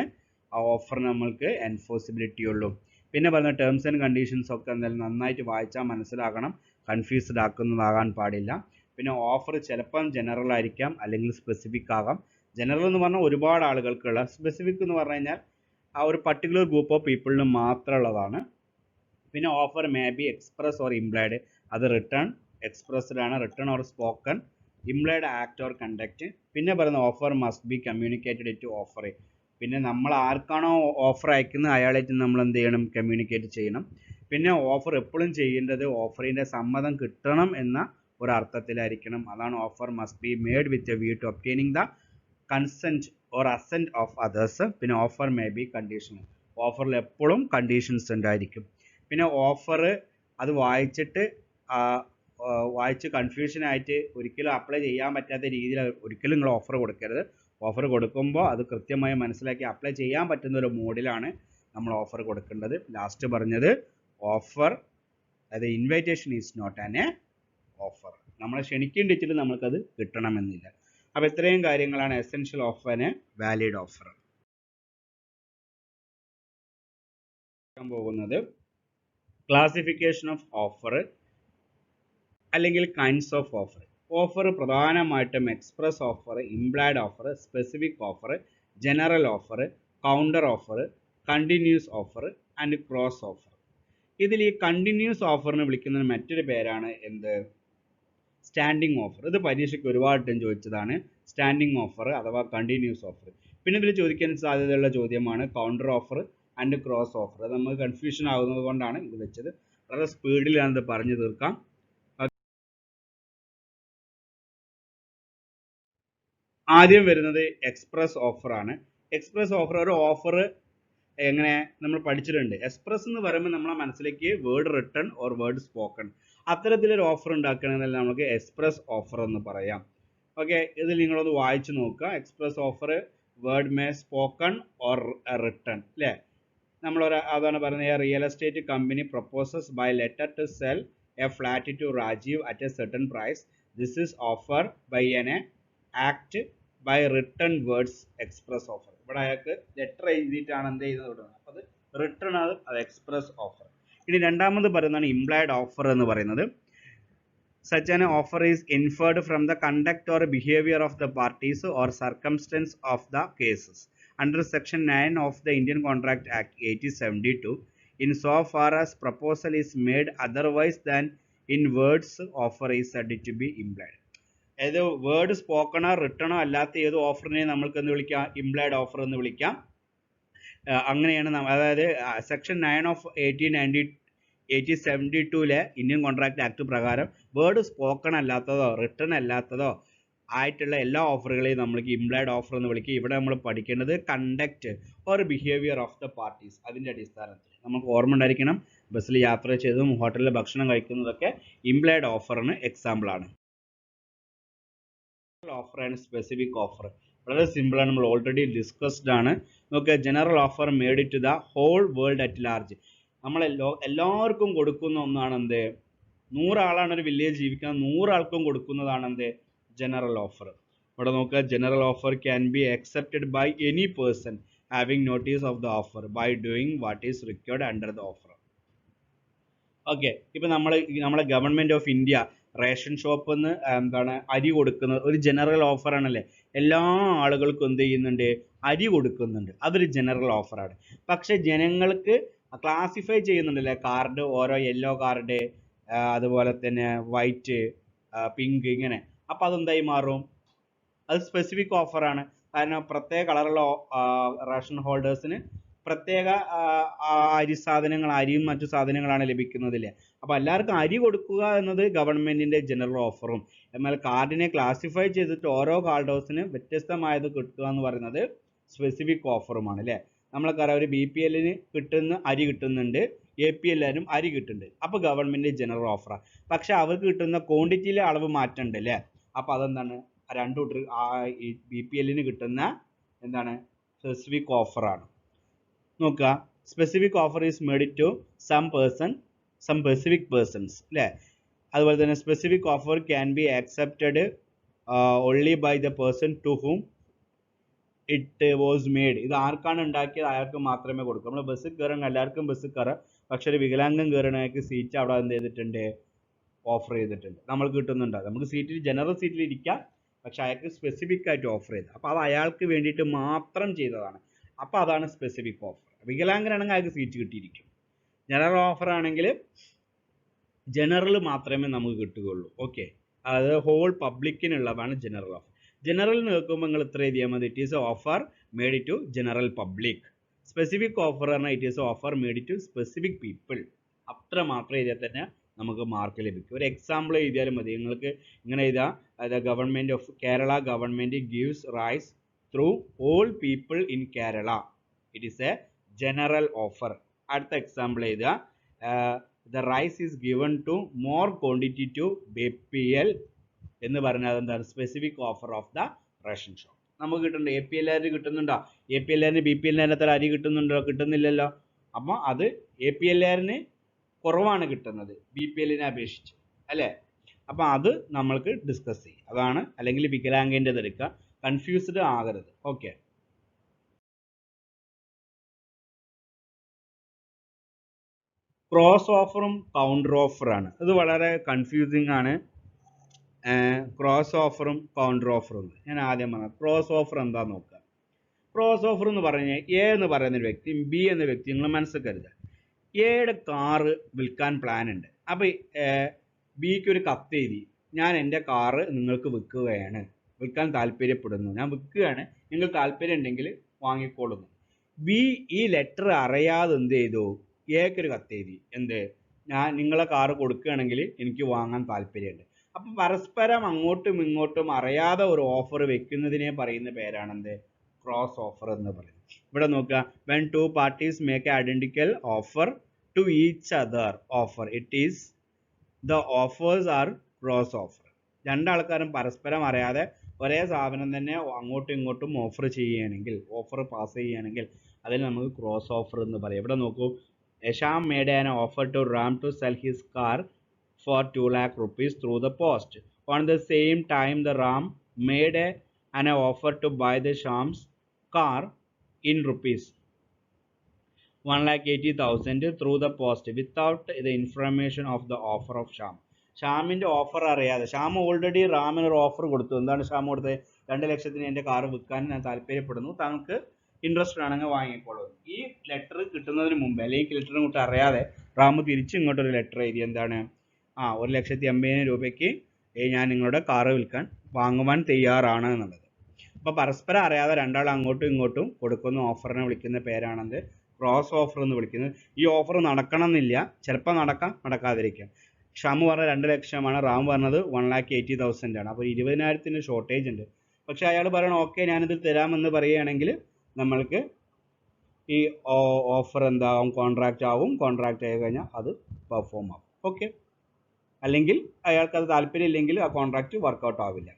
Speaker 1: ആ ഓഫർ നമ്മൾക്ക് എൻഫോഴ്സിബിലിറ്റി ഉള്ളൂ. പിന്നെ പറഞ്ഞ ടേംസ് ആൻഡ് കണ്ടീഷൻസ് ഒക്കെ എന്തായാലും നന്നായിട്ട് വായിച്ചാൽ മനസ്സിലാക്കണം, കൺഫ്യൂസ്ഡ് ആക്കുന്നതാകാൻ പാടില്ല. പിന്നെ ഓഫർ ചിലപ്പം ജനറൽ ആയിരിക്കാം, അല്ലെങ്കിൽ സ്പെസിഫിക് ആകാം. ജനറൽ എന്ന് പറഞ്ഞാൽ ഒരുപാട് ആളുകൾക്കുള്ള, സ്പെസിഫിക് എന്ന് പറഞ്ഞു കഴിഞ്ഞാൽ ആ ഒരു പർട്ടിക്കുലർ ഗ്രൂപ്പ് ഓഫ് പീപ്പിളിന് മാത്രമുള്ളതാണ്. പിന്നെ offer may be express or implied, അത് റിട്ടേൺ എക്സ്പ്രസ്ഡ് ആണ്, written or spoken, implied act or conduct. പിന്നെ പറയുന്ന offer must be communicated to offer. പിന്നെ നമ്മൾ ആർക്കാണോ ഓഫർ അയക്കുന്നത് അയാളായിട്ട് നമ്മൾ എന്ത് ചെയ്യണം, കമ്മ്യൂണിക്കേറ്റ് ചെയ്യണം. പിന്നെ ഓഫർ എപ്പോഴും ചെയ്യേണ്ടത് ഓഫറിൻ്റെ സമ്മതം കിട്ടണം എന്ന ഒരർത്ഥത്തിലായിരിക്കണം. അതാണ് offer must be made with a view to obtaining the consent or assent of others. പിന്നെ ഓഫർ മേ ബി കണ്ടീഷണൽ, ഓഫറിൽ എപ്പോഴും കണ്ടീഷൻസ് ഉണ്ടായിരിക്കും. പിന്നെ ഓഫർ അത് വായിച്ച് കൺഫ്യൂഷനായിട്ട് ഒരിക്കലും അപ്ലൈ ചെയ്യാൻ പറ്റാത്ത രീതിയിൽ ഒരിക്കലും നിങ്ങൾ ഓഫർ കൊടുക്കരുത്. ഓഫർ കൊടുക്കുമ്പോൾ അത് കൃത്യമായി മനസ്സിലാക്കി അപ്ലൈ ചെയ്യാൻ പറ്റുന്ന ഒരു മോഡിലാണ് നമ്മൾ ഓഫർ കൊടുക്കേണ്ടത്. ലാസ്റ്റ് പറഞ്ഞത് ഓഫർ, അതായത് invitation is not an a offer. നമ്മളെ ക്ഷണിക്കേണ്ടിച്ചിട്ട് നമുക്കത് കിട്ടണമെന്നില്ല. അപ്പോൾ ഇത്രയും കാര്യങ്ങളാണ് essential of an a valid offer. പോകുന്നത് ക്ലാസിഫിക്കേഷൻ ഓഫ് ഓഫർ അല്ലെങ്കിൽ കൈൻഡ്സ് ഓഫ് ഓഫർ. ഓഫർ പ്രധാനമായിട്ടും express offer, implied offer, specific offer, general offer, counter offer, continuous offer and cross offer. ഇതിൽ ഈ കണ്ടിന്യൂസ് ഓഫറിന് വിളിക്കുന്ന മറ്റൊരു പേരാണ് എന്ത്? Standing offer. ഇത് പരീക്ഷയ്ക്ക് ഒരുപാട് ടൈം ചോദിച്ചതാണ്, സ്റ്റാൻഡിങ് ഓഫർ അഥവാ കണ്ടിന്യൂസ് ഓഫർ. പിന്നെ ഇതിൽ ചോദിക്കാൻ സാധ്യതയുള്ള ചോദ്യമാണ് counter offer and cross offer. അത് നമുക്ക് കൺഫ്യൂഷൻ ആകുന്നത് കൊണ്ടാണ് ഇത് വെച്ചത്. വളരെ സ്പീഡിൽ ഞാനത് പറഞ്ഞു തീർക്കാം. ആദ്യം വരുന്നത് എക്സ്പ്രസ് ഓഫറാണ്. എക്സ്പ്രസ് ഓഫർ ഒരു ഓഫർ എങ്ങനെ നമ്മൾ പഠിച്ചിട്ടുണ്ട്. എക്സ്പ്രസ് എന്ന് പറയുമ്പോൾ നമ്മളെ മനസ്സിലേക്ക് word written or word spoken, അത്തരത്തിലൊരു ഓഫർ ഉണ്ടാക്കണമെന്നല്ല നമുക്ക് എക്സ്പ്രസ് ഓഫർ എന്ന് പറയാം. ഓക്കെ, ഇതിൽ നിങ്ങളൊന്ന് വായിച്ചു നോക്കുക. Express offer word may spoken or written അല്ലേ. നമ്മളൊരു അതാണ് പറയുന്നത്, a real estate company proposes by letter to sell a flat to Rajeev at a certain price. This is offer by an act by written words express offer. ഇവിടെ അയാൾക്ക് letter എഴുതിയിട്ടാണ് എന്ത് ചെയ്യുന്നത്, അപ്പോൾ അത് റിട്ടൺ അത് എക്സ്പ്രസ് ഓഫർ. ഇനി രണ്ടാമത് പറയുന്നതാണ് ഇംപ്ലൈഡ് ഓഫർ എന്ന് പറയുന്നത്. Such an offer is inferred from the conduct or behavior of the parties or circumstance of the cases under Section 9 of the Indian Contract Act 1872 in so far as proposal is made otherwise than in words, offer is said to be implied. ഏത് word സ്പോക്കണോ റിട്ടണോ അല്ലാത്ത ഏത് ഓഫറിനെ നമ്മൾക്ക് എന്ത് വിളിക്കാം? Implied offer എന്ന് വിളിക്കാം. അങ്ങനെയാണ് അതായത് section 9 of 1872 Indian contract act പ്രകാരം വേർഡ് സ്പോക്കൺ അല്ലാത്തതോ റിട്ടൺ അല്ലാത്തതോ ആയിട്ടുള്ള എല്ലാ ഓഫറുകളെയും നമ്മൾക്ക് ഇംപ്ലൈഡ് ഓഫർ എന്ന് വിളിക്കും. ഇവിടെ നമ്മൾ പഠിക്കേണ്ടത് conduct or behaviour of the parties. അതിൻ്റെ അടിസ്ഥാനത്തിൽ നമുക്ക് ഓർമ്മ ഉണ്ടായിരിക്കണം, ബസ്സിൽ യാത്ര ചെയ്തതും ഹോട്ടലിൽ ഭക്ഷണം കഴിക്കുന്നതൊക്കെ ഇംപ്ലൈഡ് ഓഫറിന് എക്സാമ്പിളാണ്. ഓഫർ ആൻഡ് സ്പെസിഫിക് ഓഫർ വളരെ സിമ്പിളാണ്, നമ്മൾ ഓൾറെഡി ഡിസ്കസ്ഡ് ആണ്. നോക്കുക, general offer made to the whole world at large. എല്ലാവർക്കും കൊടുക്കുന്ന ഒന്നാണ് എന്ത്? 100 ആളാണ് ഒരു വില്ലേജ് ജീവിക്കുന്നത്, 100 ആൾക്കും കൊടുക്കുന്നതാണ് എന്ത്? General offer. ഇവിടെ നോക്കുക, general offer can be accepted by any person having notice of the offer by doing what is required under the offer. Okay, ഇപ്പം നമ്മളെ ഗവൺമെൻറ് ഓഫ് ഇന്ത്യ റേഷൻ ഷോപ്പിൽ നിന്ന് എന്താണ് അരി കൊടുക്കുന്നത് ഒരു ജനറൽ ഓഫറാണല്ലേ. എല്ലാ ആളുകൾക്കും എന്ത് ചെയ്യുന്നുണ്ട്? അരി കൊടുക്കുന്നുണ്ട്. അതൊരു ജനറൽ ഓഫറാണ്. പക്ഷെ ജനങ്ങൾക്ക് ക്ലാസിഫൈ ചെയ്യുന്നുണ്ടല്ലേ, കാർഡ്, ഓരോ യെല്ലോ കാർഡ്, അതുപോലെ തന്നെ വൈറ്റ്, പിങ്ക്, ഇങ്ങനെ. അപ്പോൾ അതെന്തായി മാറും? അത് സ്പെസിഫിക് ഓഫറാണ്. കാരണം പ്രത്യേക കളറുള്ള റേഷൻ ഹോൾഡേഴ്സിന് പ്രത്യേക അരി സാധനങ്ങൾ, അരിയും മറ്റു സാധനങ്ങളാണ് ലഭിക്കുന്നതില്ലേ. അപ്പോൾ എല്ലാവർക്കും അരി കൊടുക്കുക എന്നത് ഗവൺമെൻറ്റിൻ്റെ ജനറൽ ഓഫറും, എന്നാൽ കാർഡിനെ ക്ലാസിഫൈ ചെയ്തിട്ട് ഓരോ ഹോൾഡേഴ്സിന് വ്യത്യസ്തമായത് കിട്ടുക എന്ന് പറയുന്നത് സ്പെസിഫിക് ഓഫറുമാണ് അല്ലേ. നമ്മൾക്കറിയാം, ഒരു BPL കിട്ടുന്ന അരി കിട്ടുന്നുണ്ട്, APL അരി കിട്ടുന്നുണ്ട്. അപ്പോൾ ഗവൺമെൻറ് ജനറൽ ഓഫറാണ്. പക്ഷെ അവർക്ക് കിട്ടുന്ന ക്വാണ്ടിറ്റിയിലെ അളവ് മാറ്റമുണ്ട് അല്ലേ. അപ്പോൾ അതെന്താണ്? രണ്ടു കൂട്ടർ ഈ BPL കിട്ടുന്ന എന്താണ്? സ്പെസിഫിക് ഓഫറാണ്. നോക്കുക, specific offer is made to some specific persons അല്ലേ. അതുപോലെ തന്നെ specific offer can be accepted only by the person to whom it was made. ഇത് ആർക്കാണ് ഉണ്ടാക്കിയത് അയാൾക്ക് മാത്രമേ കൊടുക്കൂ. നമ്മൾ ബസ്സിൽ കയറണം, എല്ലാവർക്കും ബസ്സിൽ കയറാം. പക്ഷെ ഒരു വികലാംഗം കയറണക്ക് സീറ്റ് അവിടെ എന്ത് ചെയ്തിട്ടുണ്ട്? ഓഫർ ചെയ്തിട്ടുണ്ട്. നമ്മൾ കിട്ടുന്നുണ്ട്. നമുക്ക് സീറ്റിൽ ജനറൽ സീറ്റിൽ ഇരിക്കാം, പക്ഷെ അയാൾക്ക് സ്പെസിഫിക് ആയിട്ട് ഓഫർ ചെയ്ത്, അപ്പോൾ അത് അയാൾക്ക് വേണ്ടിയിട്ട് മാത്രം ചെയ്തതാണ്. അപ്പോൾ അതാണ് സ്പെസിഫിക് ഓഫർ. വികലാംഗനാണെങ്കിൽ അയാൾക്ക് സീറ്റ് കിട്ടിയിരിക്കും. ജനറൽ ഓഫർ ആണെങ്കിൽ ജനറൽ മാത്രമേ നമുക്ക് കിട്ടുകയുള്ളൂ. ഓക്കെ, അത് ഹോൾ പബ്ലിക്കിനുള്ളതാണ് ജനറൽ ഓഫർ. ജനറൽ നോക്കുമ്പോൾ നിങ്ങൾ ഇത്ര എഴുതിയാൽ മതി, it is offer made to general public. Specific offer പറഞ്ഞാൽ it is offer made to specific people. അത്ര മാത്രം എഴുതിയാൽ തന്നെ നമുക്ക് മാർക്ക് ലഭിക്കും. ഒരു എക്സാമ്പിൾ എഴുതിയാലും മതി. നിങ്ങൾക്ക് ഇങ്ങനെ എഴുതാം, the government of Kerala government gives rice through all people in Kerala. It is a general offer. അടുത്ത എക്സാമ്പിൾ എഴുതുക, the rice is given to more quantity to BPL എന്ന് പറഞ്ഞാൽ എന്താണ്? Specific offer of the ration shop. നമുക്ക് കിട്ടുന്നുണ്ട്. APLR കിട്ടുന്നുണ്ടോ? APLR BPLR അത്ര അരി കിട്ടുന്നുണ്ടോ? കിട്ടുന്നില്ലല്ലോ. അപ്പോൾ അത് APLR കുറവാണ് കിട്ടുന്നത് BPLനെ അപേക്ഷിച്ച്, അല്ലേ? അപ്പോൾ അത് നമ്മൾക്ക് ഡിസ്കസ് ചെയ്യും. അതാണ്, അല്ലെങ്കിൽ വികലാംഗൻ്റെത് എടുക്കുക, കൺഫ്യൂസ്ഡ് ആകരുത്. ഓക്കെ. ക്രോസ് ഓഫറും കൗണ്ടർ ഓഫറാണ്. ഇത് വളരെ കൺഫ്യൂസിങ് ആണ്. ക്രോസ് ഓഫറും കൗണ്ടർ ഓഫറും ഞാൻ ആദ്യം പറഞ്ഞ ക്രോസ് ഓഫർ എന്താണെന്ന് നോക്കുക. ക്രോസ് ഓഫർ എന്ന് പറഞ്ഞാൽ എ എന്ന് പറയുന്ന ഒരു വ്യക്തിയും ബി എന്ന വ്യക്തി നിങ്ങൾ മനസ്സിൽ കരുതുക. എയുടെ കാറ് വിൽക്കാൻ പ്ലാൻ ഉണ്ട്. അപ്പോൾ ബിക്ക് ഒരു കത്ത് എഴുതി, ഞാൻ എൻ്റെ കാറ് നിങ്ങൾക്ക് വിൽക്കാൻ താല്പര്യപ്പെടുന്നു, ഞാൻ വിൽക്കുകയാണ്, നിങ്ങൾ താല്പര്യം ഉണ്ടെങ്കിൽ വാങ്ങിക്കോളുന്നു. ബി ഈ ലെറ്റർ അറിയാതെ എന്ത് ചെയ്തു, എക്കൊരു കത്ത് എഴുതി, എന്ത്, ഞാൻ നിങ്ങളെ കാറ് കൊടുക്കുകയാണെങ്കിൽ എനിക്ക് വാങ്ങാൻ താല്പര്യമുണ്ട്. അപ്പം പരസ്പരം അങ്ങോട്ടും ഇങ്ങോട്ടും അറിയാതെ ഒരു ഓഫർ വെക്കുന്നതിനെ പറയുന്ന പേരാണെന്ത്, ക്രോസ് ഓഫർ എന്ന് പറയുന്നത്. ഇവിടെ നോക്കുക, when two parties make an identical offer to each other offer, it is the offers are cross offer. രണ്ടാൾക്കാരും പരസ്പരം അറിയാതെ ഒരേ സാധനം തന്നെ അങ്ങോട്ടും ഇങ്ങോട്ടും ഓഫർ ചെയ്യുകയാണെങ്കിൽ, ഓഫർ പാസ് ചെയ്യുകയാണെങ്കിൽ അതിൽ നമുക്ക് ക്രോസ് ഓഫർ എന്ന് പറയും. ഇവിടെ നോക്കൂ, Sham made an offer to Ram to sell his car for 2 lakh rupees through the post. On the same time, the Ram made an offer to buy the Sham's car in rupees 1,80,000 through the post without the information of the offer of Sham. ഷാമിൻ്റെ offer അറിയാതെ, Sham already റാമിന് ഒരു offer കൊടുത്തു. എന്താണ് sham കൊടുത്തത്? 2 ലക്ഷത്തിന് എൻ്റെ car വിൽക്കാൻ ഞാൻ താല്പര്യപ്പെടുന്നു, താങ്കൾക്ക് ഇൻട്രസ്റ്റ് ആണെങ്കിൽ വാങ്ങിക്കോളൂ. ഈ ലെറ്റർ കിട്ടുന്നതിന് മുമ്പ്, അല്ലെങ്കിൽ ലെറ്റർ ഇങ്ങോട്ട് അറിയാതെ റാം തിരിച്ച് ഇങ്ങോട്ടൊരു ലെറ്റർ എഴുതി, എന്താണ്, 1,80,000 രൂപയ്ക്ക് ഞാൻ നിങ്ങളുടെ കാറ് വാങ്ങുവാൻ തയ്യാറാണ് എന്നുള്ളത്. അപ്പോൾ പരസ്പരം അറിയാതെ രണ്ടാൾ അങ്ങോട്ടും ഇങ്ങോട്ടും കൊടുക്കുന്ന ഓഫറിനെ വിളിക്കുന്ന പേരാണെന്ത്, ക്രോസ് ഓഫർ എന്ന് വിളിക്കുന്നത്. ഈ ഓഫർ നടക്കണം എന്നില്ല, ചിലപ്പോൾ നടക്കാം, നടക്കാതിരിക്കാം. ഷാമു പറഞ്ഞ 2 ലക്ഷമാണ്, റാം പറഞ്ഞത് 1,80,000 ആണ്. അപ്പോൾ 20,000 ഷോർട്ടേജ് ഉണ്ട്. പക്ഷേ അയാൾ പറയണം ഓക്കെ ഞാനിത് തരാമെന്ന് പറയുകയാണെങ്കിൽ നമ്മൾക്ക് ഈ ഓഫർ എന്താവും, കോൺട്രാക്റ്റ് ആവും. കോൺട്രാക്റ്റ് ആയി കഴിഞ്ഞാൽ അത് പെർഫോം ആവും. ഓക്കെ. അല്ലെങ്കിൽ അയാൾക്ക് അത് താല്പര്യമില്ലെങ്കിൽ ആ കോൺട്രാക്റ്റ് വർക്കൗട്ട് ആവില്ല.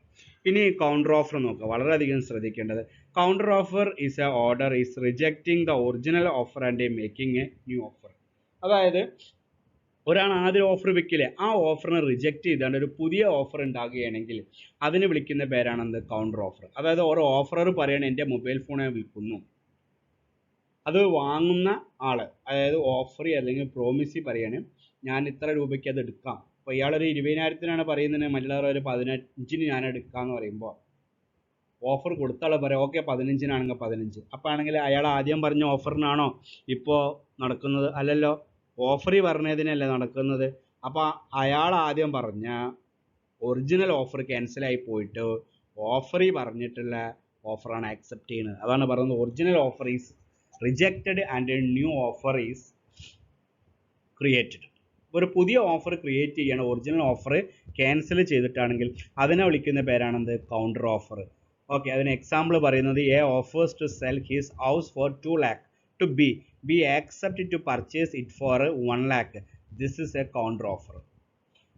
Speaker 1: ഇനി കൗണ്ടർ ഓഫർ നോക്കുക, വളരെയധികം ശ്രദ്ധിക്കേണ്ടത്. Counter offer is A order is rejecting the original offer and making A new offer. അതായത് ഒരാൾ ആദ്യം ഓഫർ വെക്കില്ലേ, ആ ഓഫറിനെ റിജക്റ്റ് ചെയ്താണ്ട് ഒരു പുതിയ ഓഫർ ഉണ്ടാകുകയാണെങ്കിൽ അതിന് വിളിക്കുന്ന പേരാണെന്ത്, കൗണ്ടർ ഓഫർ. അതായത് ഒരു ഓഫറർ പറയണേ എൻ്റെ മൊബൈൽ ഫോണെ വിൽക്കുന്നു, അത് വാങ്ങുന്ന ആൾ, അതായത് ഓഫറി അല്ലെങ്കിൽ പ്രോമിസി പറയാണ് ഞാൻ ഇത്ര രൂപയ്ക്ക് അത് എടുക്കാം. അപ്പോൾ ഇയാളൊരു 20,000 പറയുന്നത്, മറ്റുള്ളവർ ഒരു 15 ഞാൻ എടുക്കാമെന്ന് പറയുമ്പോൾ ഓഫർ കൊടുത്ത ആൾ പറയാം ഓക്കെ 15 15. അപ്പോൾ ആണെങ്കിൽ അയാൾ ആദ്യം പറഞ്ഞ ഓഫറിനാണോ ഇപ്പോൾ നടക്കുന്നത്? അല്ലല്ലോ, ഓഫറി പറഞ്ഞതിനല്ലേ നടക്കുന്നത്. അപ്പോൾ അയാൾ ആദ്യം പറഞ്ഞ ഒറിജിനൽ ഓഫർ ക്യാൻസലായി പോയിട്ട് ഓഫറി പറഞ്ഞിട്ടുള്ള ഓഫറാണ് ആക്സെപ്റ്റ് ചെയ്യുന്നത്. അതാണ് പറയുന്നത് original offer is rejected and a new offer is created. ഒരു പുതിയ ഓഫർ ക്രിയേറ്റ് ചെയ്യണം, ഒറിജിനൽ ഓഫർ ക്യാൻസൽ ചെയ്തിട്ടാണെങ്കിൽ അതിനെ വിളിക്കുന്ന പേരാണെന്ത്, കൗണ്ടർ ഓഫർ. ഓക്കെ. അതിന് എക്സാമ്പിൾ പറയുന്നത്, a offers to sell his house for 2 lakh to be accept to purchase it for 1 lakh. This is a counter offer.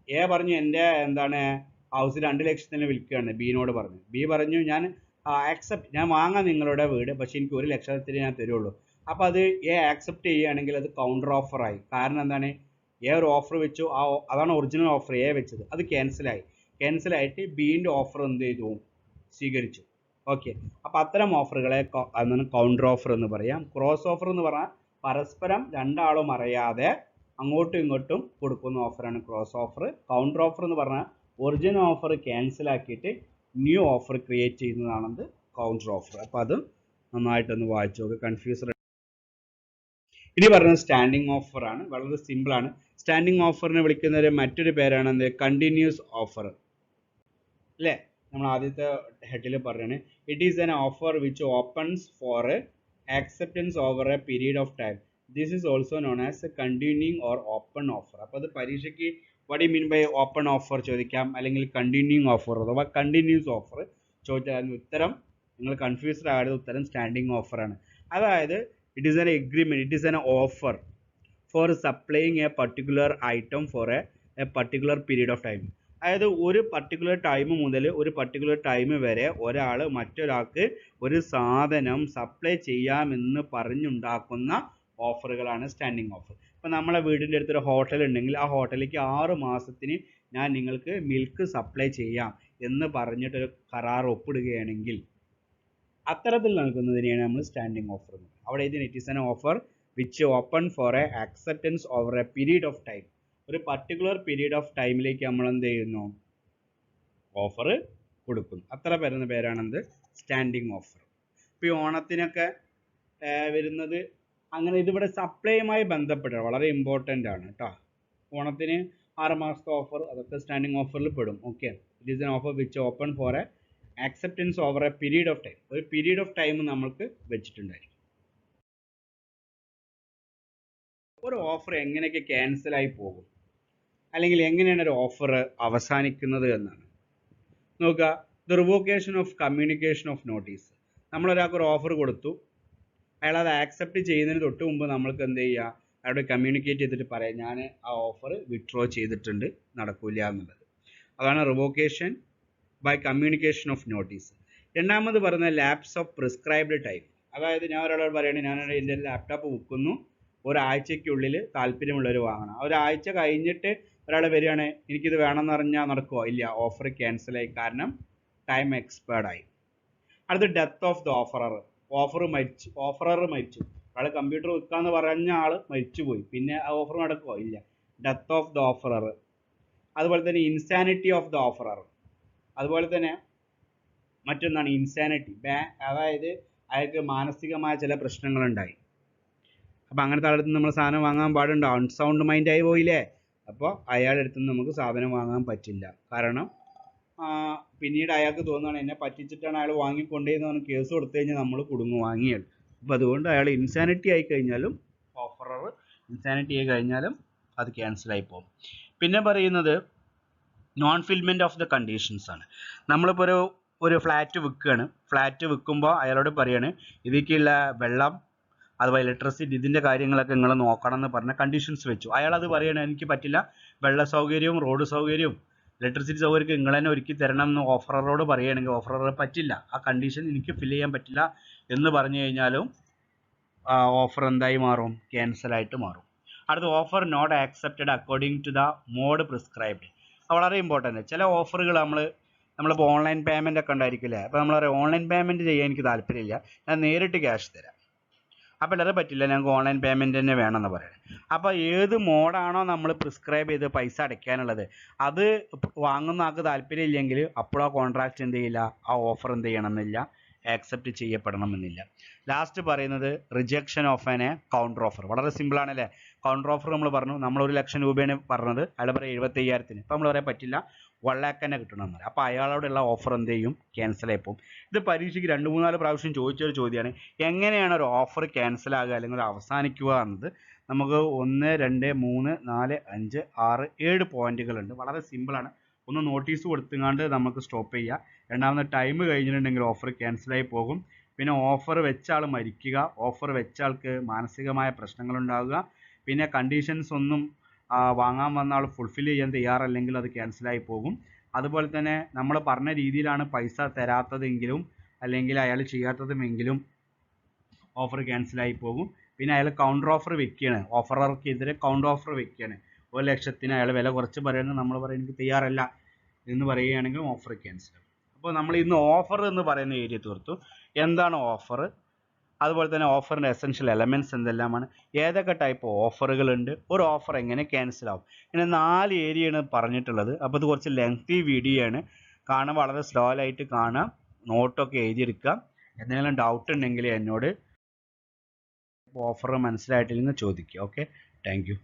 Speaker 1: A പറഞ്ഞു എൻ്റെ house 2 ലക്ഷത്തിന് വിൽക്കുകയാണ്, ബിനോട് പറഞ്ഞു. ബി പറഞ്ഞു ഞാൻ ആക്സെപ്റ്റ്, ഞാൻ വാങ്ങാം നിങ്ങളുടെ വീട്, പക്ഷേ എനിക്ക് 1 ലക്ഷത്തിന് ഞാൻ തരുള്ളൂ. അപ്പോൾ അത് എ ആക്സെപ്റ്റ് ചെയ്യുകയാണെങ്കിൽ അത് കൗണ്ടർ ഓഫറായി. കാരണം എന്താണ്, എ ഒരു ഓഫർ വെച്ചു, അതാണ് ഒറിജിനൽ ഓഫർ എ വെച്ചത്, അത് ക്യാൻസലായിട്ട് ബീൻ്റെ ഓഫർ എന്ത് ചെയ്തു, സ്വീകരിച്ചു. ഓക്കെ. അപ്പോൾ അത്തരം ഓഫറുകളെ കൗണ്ടർ ഓഫർ എന്ന് പറയാം. ക്രോസ് ഓഫർ എന്ന് പറഞ്ഞാൽ പരസ്പരം രണ്ടാളും അറിയാതെ അങ്ങോട്ടും ഇങ്ങോട്ടും കൊടുക്കുന്ന ഓഫറാണ് ക്രോസ് ഓഫർ. കൗണ്ടർ ഓഫർ എന്ന് പറഞ്ഞാൽ ഒറിജിനൽ ഓഫർ ക്യാൻസലാക്കിയിട്ട് ന്യൂ ഓഫർ ക്രിയേറ്റ് ചെയ്യുന്നതാണത് കൗണ്ടർ ഓഫർ. അപ്പോൾ അത് നന്നായിട്ടൊന്ന് വായിച്ചു നോക്കുക, കൺഫ്യൂസ്. ഇനി പറയുന്നത് സ്റ്റാൻഡിങ് ഓഫറാണ്. വളരെ സിമ്പിളാണ്. സ്റ്റാൻഡിങ് ഓഫറിനെ വിളിക്കുന്ന മറ്റൊരു പേരാണ് എന്ത്, കണ്ടിന്യൂസ് ഓഫർ, അല്ലേ? നമ്മൾ ആദ്യത്തെ ഹെഡിൽ പറയുകയാണ് it is an offer which opens for acceptance over a period of time. This is also known as a continuing or open offer. അപ്പോൾ അത് പരീക്ഷയ്ക്ക് what you mean by open offer ചോദിക്കാം, അല്ലെങ്കിൽ കണ്ടിന്യൂയിങ് ഓഫർ അഥവാ continuous offer ചോദിച്ചാൽ ഉത്തരം നിങ്ങൾ confused ആയത് ഉത്തരം സ്റ്റാൻഡിങ് ഓഫറാണ്. അതായത് it is an agreement, it is an offer for supplying a particular item for a particular period of time. അതായത് ഒരു പർട്ടിക്കുലർ ടൈം മുതൽ ഒരു പർട്ടിക്കുലർ ടൈം വരെ ഒരാൾ മറ്റൊരാൾക്ക് ഒരു സാധനം സപ്ലൈ ചെയ്യാമെന്ന് പറഞ്ഞുണ്ടാക്കുന്ന ഓഫറുകളാണ് സ്റ്റാൻഡിങ് ഓഫർ. ഇപ്പം നമ്മളെ വീടിൻ്റെ അടുത്തൊരു ഹോട്ടൽ ഉണ്ടെങ്കിൽ ആ ഹോട്ടലിലേക്ക് 6 മാസത്തിന് ഞാൻ നിങ്ങൾക്ക് മിൽക്ക് സപ്ലൈ ചെയ്യാം എന്ന് പറഞ്ഞിട്ടൊരു കരാർ ഒപ്പിടുകയാണെങ്കിൽ അത്തരത്തിൽ നൽകുന്നതിനെയാണ് നമ്മൾ സ്റ്റാൻഡിങ് ഓഫർ എന്ന് പറയുന്നത്. അവിടെ ഇതിന് it is an offer which open four A acceptance over a period of time. ഒരു പർട്ടിക്കുലർ പീരീഡ് ഓഫ് ടൈമിലേക്ക് നമ്മൾ എന്ത് ചെയ്യുന്നു, ഓഫർ കൊടുക്കുന്നു. അത്ര വരുന്ന പേരാണെന്ത്, സ്റ്റാൻഡിങ് ഓഫർ. ഇപ്പോൾ ഈ ഓണത്തിനൊക്കെ വരുന്നത് അങ്ങനെ ഇതിവിടെ സപ്ലൈയുമായി ബന്ധപ്പെട്ട വളരെ ഇമ്പോർട്ടൻ്റ് ആണ് കേട്ടോ. ഓണത്തിന് 6 മാസത്തെ ഓഫർ അതൊക്കെ സ്റ്റാൻഡിങ് ഓഫറിൽ പെടും. Okay, it is an offer which open four A acceptance over a period of time. ഒരു പീരീഡ് ഓഫ് ടൈം നമ്മൾക്ക് വെച്ചിട്ടുണ്ടായിരിക്കും. ഒരു ഓഫർ എങ്ങനെയൊക്കെ ക്യാൻസലായി പോകും അല്ലെങ്കിൽ എങ്ങനെയാണ് ഒരു ഓഫർ അവസാനിക്കുന്നത് എന്നാണ് നോക്കുക. The revocation of communication of notice. നമ്മളൊരാൾക്ക് ഒരു ഓഫർ കൊടുത്തു, അയാൾ അത് ആക്സെപ്റ്റ് ചെയ്യുന്നതിന് തൊട്ട് മുമ്പ് നമ്മൾക്ക് എന്ത് ചെയ്യുക, അയാളോട് കമ്മ്യൂണിക്കേറ്റ് ചെയ്തിട്ട് പറയാം ഞാൻ ആ ഓഫർ വിഡ്രോ ചെയ്തിട്ടുണ്ട്, നടക്കില്ല എന്നുള്ളത്. അതാണ് revocation by communication of notice. രണ്ടാമത് പറയുന്നത് ലാപ്സ് ഓഫ് പ്രിസ്ക്രൈബ്ഡ് ടൈം. അതായത് ഞാൻ ഒരാളോട് പറയുകയാണ് ഞാൻ എൻ്റെ ലാപ്ടോപ്പ് വിൽക്കുന്നു, ഒരാഴ്ചയ്ക്കുള്ളിൽ താല്പര്യമുള്ളവർ വാങ്ങണം. ഒരാഴ്ച കഴിഞ്ഞിട്ട് ഒരാൾ വരികയാണ് എനിക്കിത് വേണമെന്ന് പറഞ്ഞാൽ നടക്കുമോ? ഇല്ല, ഓഫർ ക്യാൻസലായി, കാരണം ടൈം എക്സ്പയർഡായി. അടുത്ത് death of the offerer. Offerer മരിച്ചു. അയാൾ കമ്പ്യൂട്ടർ വിൽക്കാന്ന് പറഞ്ഞ ആൾ മരിച്ചുപോയി, പിന്നെ ആ ഓഫർ നടക്കുമോ? ഇല്ല, ഡെത്ത് ഓഫ് ദ ഓഫറർ. അതുപോലെ തന്നെ ഇൻസാനിറ്റി ഓഫ് ദ ഓഫറർ. അതുപോലെ തന്നെ മറ്റൊന്നാണ് ഇൻസാനിറ്റി. അതായത് അയാൾക്ക് മാനസികമായ ചില പ്രശ്നങ്ങളുണ്ടായി. അപ്പോൾ അങ്ങനത്തെ ആളുടെ നമ്മൾ സാധനം വാങ്ങാൻ പാടുണ്ടോ? അൺസൗണ്ട് മൈൻഡായി പോയില്ലേ? അപ്പോൾ അയാളുടെ അടുത്ത് നിന്ന് നമുക്ക് സാധനം വാങ്ങാൻ പറ്റില്ല. കാരണം പിന്നീട് അയാൾക്ക് തോന്നുകയാണ് എന്നെ പറ്റിച്ചിട്ടാണ് അയാൾ വാങ്ങിക്കൊണ്ടേന്ന് പറഞ്ഞ് കേസ് കൊടുത്തു കഴിഞ്ഞാൽ നമ്മൾ കുടുങ്ങും വാങ്ങിയാൽ. അപ്പോൾ അതുകൊണ്ട് അയാൾ ഇൻസാനിറ്റി ആയി കഴിഞ്ഞാലും ഓഫറർ ഇൻസാനിറ്റി ആയി കഴിഞ്ഞാലും അത് ക്യാൻസലായി പോകും. പിന്നെ പറയുന്നത് നോൺ ഫിൽമെൻറ്റ് ഓഫ് ദ കണ്ടീഷൻസ് ആണ്. നമ്മളിപ്പോൾ ഒരു ഫ്ലാറ്റ് വിൽക്കുകയാണ്. ഫ്ലാറ്റ് വിൽക്കുമ്പോൾ അയാളോട് പറയാണ് ഇതിലേക്കുള്ള വെള്ളം അതുപോലെ ഇലക്ട്രിസിറ്റി ഇതിൻ്റെ കാര്യങ്ങളൊക്കെ നിങ്ങൾ നോക്കണം എന്ന് പറഞ്ഞ കണ്ടീഷൻസ് വെച്ചു. അയാളത് പറയണേ എനിക്ക് പറ്റില്ല, വെള്ള സൗകര്യവും റോഡ് സൗകര്യവും ഇലക്ട്രിസിറ്റി സൗകര്യം നിങ്ങൾ തന്നെ ഒരുക്കി തരണം എന്ന് ഓഫററോട് പറയുകയാണെങ്കിൽ ഓഫറർ പറ്റില്ല, ആ കണ്ടീഷൻ എനിക്ക് ഫില്ല് ചെയ്യാൻ പറ്റില്ല എന്ന് പറഞ്ഞു കഴിഞ്ഞാലും ഓഫർ എന്തായി മാറും? ക്യാൻസലായിട്ട് മാറും. അടുത്ത offer not accepted according to the mode prescribed. വളരെ ഇമ്പോർട്ടൻ്റ്. ചില ഓഫറുകൾ നമ്മളിപ്പോൾ ഓൺലൈൻ പേയ്മെൻ്റ് ഒക്കെ ഉണ്ടായിരിക്കില്ലേ, അപ്പോൾ നമ്മൾ പറയും ഓൺലൈൻ പേയ്മെൻറ്റ് ചെയ്യാൻ എനിക്ക് താല്പര്യമില്ല, ഞാൻ നേരിട്ട് ക്യാഷ് തരാം. അപ്പോൾ എല്ലാവരും പറ്റില്ല, ഞങ്ങൾക്ക് ഓൺലൈൻ പേയ്മെൻറ്റ് തന്നെ വേണമെന്ന് പറയുന്നത്. അപ്പോൾ ഏത് മോഡാണോ നമ്മൾ പ്രിസ്ക്രൈബ് ചെയ്ത് പൈസ അടയ്ക്കാനുള്ളത് അത് വാങ്ങുന്ന ആൾക്ക് താല്പര്യമില്ലെങ്കിൽ അപ്പോൾ ആ കോൺട്രാക്റ്റ് എന്ത് ചെയ്യില്ല, ആ ഓഫർ എന്ത് ചെയ്യണമെന്നില്ല, ആക്സെപ്റ്റ് ചെയ്യപ്പെടണമെന്നില്ല. ലാസ്റ്റ് പറയുന്നത് rejection of A counter offer. വളരെ സിമ്പിളാണല്ലേ. കൗണ്ടർ ഓഫർ നമ്മൾ പറഞ്ഞു, നമ്മൾ 1 ലക്ഷം രൂപയാണ് പറഞ്ഞത്, അയാൾ പറയും 75,000. ഇപ്പോൾ നമ്മൾ പറയാൻ പറ്റില്ല, 1 lakh തന്നെ കിട്ടണമെന്ന്. അപ്പോൾ അയാളോടുള്ള ഓഫർ എന്ത് ചെയ്യും? ക്യാൻസലായി പോകും. ഇത് പരീക്ഷയ്ക്ക് 2-3-4 പ്രാവശ്യം ചോദിച്ചൊരു ചോദ്യമാണ്. എങ്ങനെയാണ് ഒരു ഓഫർ ക്യാൻസലാകുക അല്ലെങ്കിൽ അവസാനിക്കുക എന്നത്. നമുക്ക് 1, 2, 3, 4, 5, 6, 7 പോയിന്റുകളുണ്ട്. വളരെ സിമ്പിളാണ്. ഒന്ന് നോട്ടീസ് കൊടുത്തുകൊണ്ട് നമുക്ക് സ്റ്റോപ്പ് ചെയ്യുക. രണ്ടാമത് ടൈം കഴിഞ്ഞിട്ടുണ്ടെങ്കിൽ ഓഫർ ക്യാൻസലായി പോകും. പിന്നെ ഓഫർ വെച്ച ആൾ മരിക്കുക, ഓഫർ വെച്ച ആൾക്ക് മാനസികമായ പ്രശ്നങ്ങളുണ്ടാകുക, പിന്നെ കണ്ടീഷൻസ് ഒന്നും വാങ്ങാൻ വന്ന ആൾ ഫുൾഫിൽ ചെയ്യാൻ തയ്യാറല്ലെങ്കിൽ അത് ക്യാൻസലായി പോകും. അതുപോലെ തന്നെ നമ്മൾ പറഞ്ഞ രീതിയിലാണ് പൈസ തരാത്തതെങ്കിലും അല്ലെങ്കിൽ അയാൾ ചെയ്യാത്തതുമെങ്കിലും ഓഫർ ക്യാൻസലായി പോകും. പിന്നെ അയാൾ കൗണ്ടർ ഓഫർ വെക്കുകയാണ്, ഓഫറർക്കെതിരെ കൗണ്ടർ ഓഫർ വെക്കുകയാണ്. 1 ലക്ഷത്തിന് അയാൾ വില കുറച്ച് പറയുന്നത് നമ്മൾ പറയും എനിക്ക് തയ്യാറല്ല എന്ന് പറയുകയാണെങ്കിൽ ഓഫർ ക്യാൻസൽ. അപ്പോൾ നമ്മൾ ഇന്ന് ഓഫർ എന്ന് പറയുന്ന ഏരിയ തീർത്തു. എന്താണ് ഓഫർ, അതുപോലെ തന്നെ ഓഫറിൻ്റെ എസെൻഷ്യൽ എലമെൻറ്റ്സ് എന്തെല്ലാമാണ്, ഏതൊക്കെ ടൈപ്പ് ഓഫറുകളുണ്ട്, ഒരു ഓഫർ എങ്ങനെ ക്യാൻസൽ ആവും, ഇങ്ങനെ 4 ഏരിയയാണ് പറഞ്ഞിട്ടുള്ളത്. അപ്പോൾ ഇത് കുറച്ച് ലെങ്തി വീഡിയോ ആണ്, കാണാൻ വളരെ സ്ലോ ആയിട്ട് കാണാം, നോട്ടൊക്കെ എഴുതിയെടുക്കുക. എന്തെങ്കിലും ഡൗട്ട് ഉണ്ടെങ്കിൽ എന്നോട് ഓഫർ മനസ്സിലായിട്ടില്ലെങ്കിൽ ചോദിക്കുക. Okay, thank you.